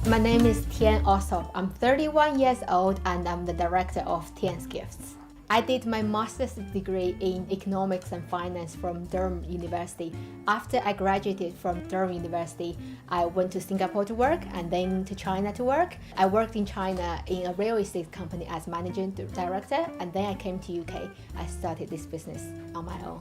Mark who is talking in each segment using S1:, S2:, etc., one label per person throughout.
S1: My name is Tian Osop. I'm 31 years old and I'm the director of Tian's Gifts. I did my master's degree in economics and finance from Durham University. After I graduated from Durham University, I went to Singapore to work and then to China to work. I worked in China in a real estate company as managing director, and then I came to UK. I started this business on my own.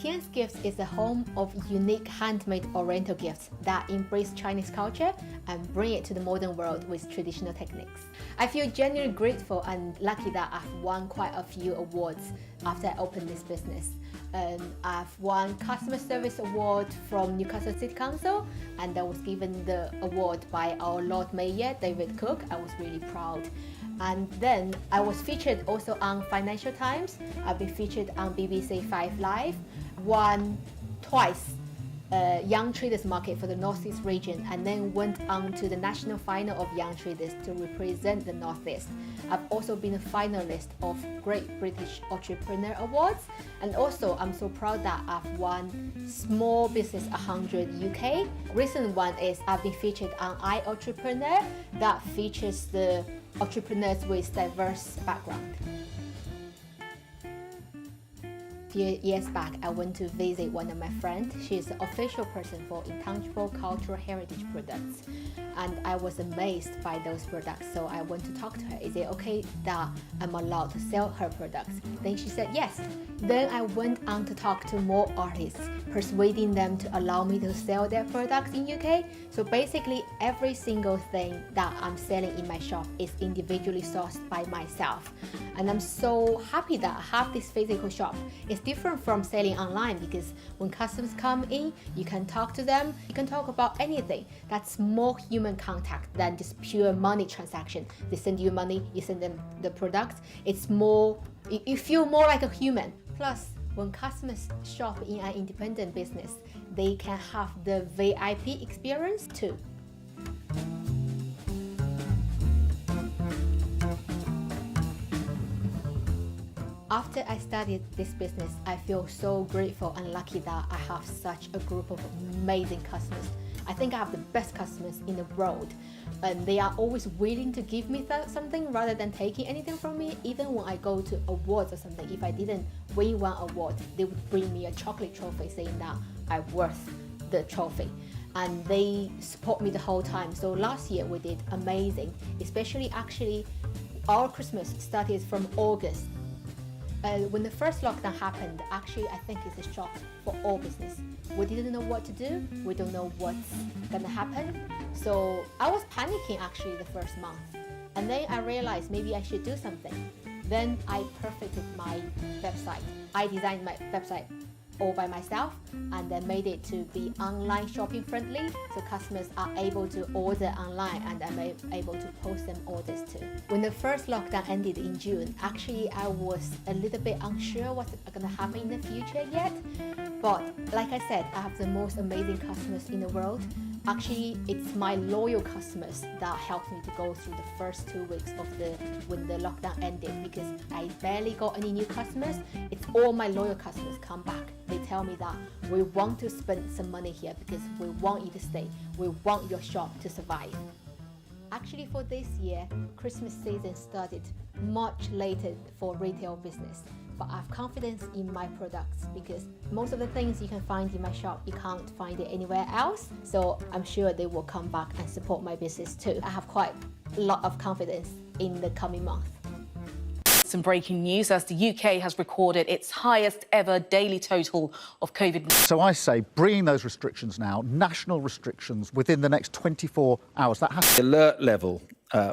S1: Tian's Gifts is a home of unique handmade oriental gifts that embrace Chinese culture and bring it to the modern world with traditional techniques. I feel genuinely grateful and lucky that I've won quite a few awards after I opened this business. I've won Customer Service Award from Newcastle City Council, and I was given the award by our Lord Mayor, David Cook. I was really proud. And then I was featured also on Financial Times. I've been featured on BBC 5 Live, won twice Young Traders Market for the Northeast region, and then went on to the national final of Young Traders to represent the Northeast. I've also been a finalist of Great British Entrepreneur Awards, and also I'm so proud that I've won Small Business 100 UK. Recent one is I've been featured on iEntrepreneur that features the entrepreneurs with diverse background. A few years back, I went to visit one of my friends. She's the official person for intangible cultural heritage products. And I was amazed by those products. So I went to talk to her. Is it okay that I'm allowed to sell her products? Then she said yes. Then I went on to talk to more artists, persuading them to allow me to sell their products in UK. So basically every single thing that I'm selling in my shop is individually sourced by myself. And I'm so happy that I have this physical shop. It's different from selling online because when customers come in, you can talk to them, you can talk about anything. That's more human contact than just pure money transaction. They send you money, you send them the product. It's more, you feel more like a human. Plus, when customers shop in an independent business, they can have the VIP experience too. After I started this business, I feel so grateful and lucky that I have such a group of amazing customers. I think I have the best customers in the world, and they are always willing to give me something rather than taking anything from me. Even when I go to awards or something, if I didn't win one award, they would bring me a chocolate trophy saying that I'm worth the trophy. And they support me the whole time. So last year we did amazing, especially actually our Christmas started from August. When the first lockdown happened, actually I think it's a shock for all business. We didn't know what to do, we don't know what's gonna happen. So I was panicking actually the first month. And then I realized maybe I should do something. Then I perfected my website. I designed my website all by myself and then made it to be online shopping friendly, so customers are able to order online and I'm able to post them orders too. When the first lockdown ended in June, actually I was a little bit unsure what's going to happen in the future yet, but like I said, I have the most amazing customers in the world. Actually, it's my loyal customers that helped me to go through the first 2 weeks of when the lockdown ended, because I barely got any new customers. It's all my loyal customers come back. They tell me that we want to spend some money here because we want you to stay. We want your shop to survive. Actually, for this year, Christmas season started much later for retail business. But I have confidence in my products because most of the things you can find in my shop, you can't find it anywhere else. So I'm sure they will come back and support my business too. I have quite a lot of confidence in the coming month.
S2: Some breaking news as the UK has recorded its highest ever daily total of COVID.
S3: So I say bringing those restrictions now, national restrictions, within the next 24 hours. That has
S4: The alert level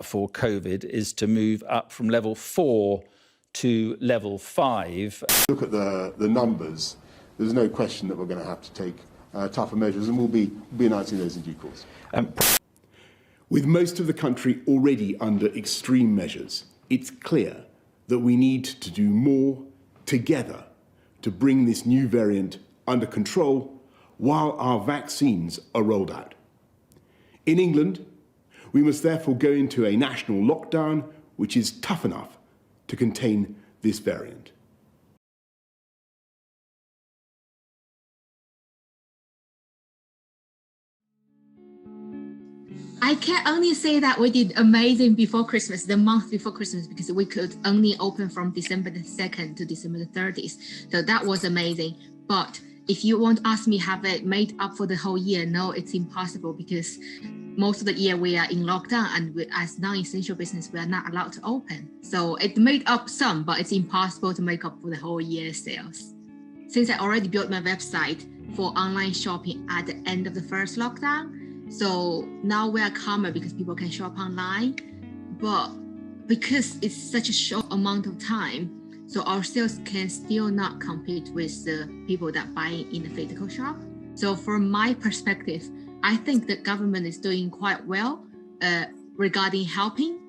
S4: for COVID is to move up from level 4 to level 5.
S5: Look at the numbers. There's no question that we're going to have to take tougher measures, and we'll be announcing those in due course. With most of the country already under extreme measures, it's clear that we need to do more together to bring this new variant under control while our vaccines are rolled out. In England, we must therefore go into a national lockdown which is tough enough to contain this variant.
S1: I can only say that we did amazing before Christmas, the month before Christmas, because we could only open from December the 2nd to December the 30th. So that was amazing. But if you want to ask me, have it made up for the whole year? No, it's impossible, because most of the year we are in lockdown, and as non-essential business, we are not allowed to open. So it made up some, but it's impossible to make up for the whole year's sales. Since I already built my website for online shopping at the end of the first lockdown, so now we are calmer because people can shop online, but because it's such a short amount of time, so our sales can still not compete with the people that buy in the physical shop. So from my perspective, I think the government is doing quite well regarding helping,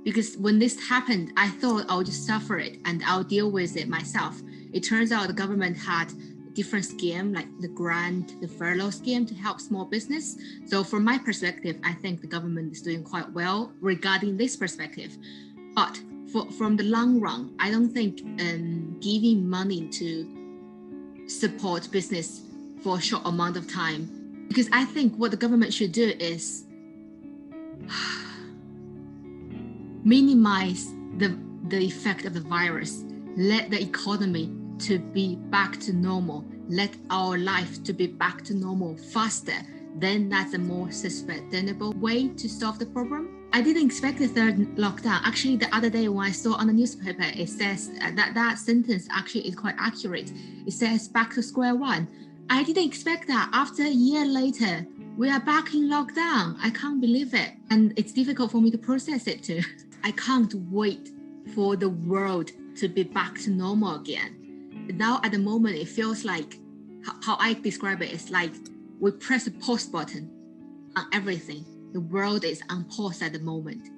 S1: because when this happened, I thought I'll just suffer it and I'll deal with it myself. It turns out the government had different scheme, like the grant, the furlough scheme, to help small business. So from my perspective, I think the government is doing quite well regarding this perspective. But from the long run, I don't think giving money to support business for a short amount of time, because I think what the government should do is minimize the effect of the virus, let the economy to be back to normal, let our life to be back to normal faster, then that's a more sustainable way to solve the problem. I didn't expect the third lockdown. Actually, the other day when I saw on the newspaper, it says that sentence actually is quite accurate. It says back to square one. I didn't expect that. After a year later, we are back in lockdown. I can't believe it. And it's difficult for me to process it too. I can't wait for the world to be back to normal again. Now at the moment, it feels like, how I describe it is like we press a pause button on everything. The world is on pause at the moment.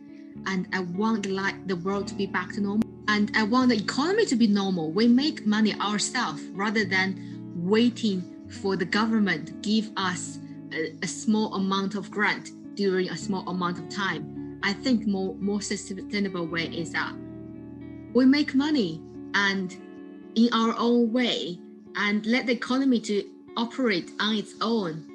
S1: And I want the world to be back to normal. And I want the economy to be normal. We make money ourselves rather than waiting for the government to give us a small amount of grant during a small amount of time. I think more sustainable way is that we make money and in our own way and let the economy to operate on its own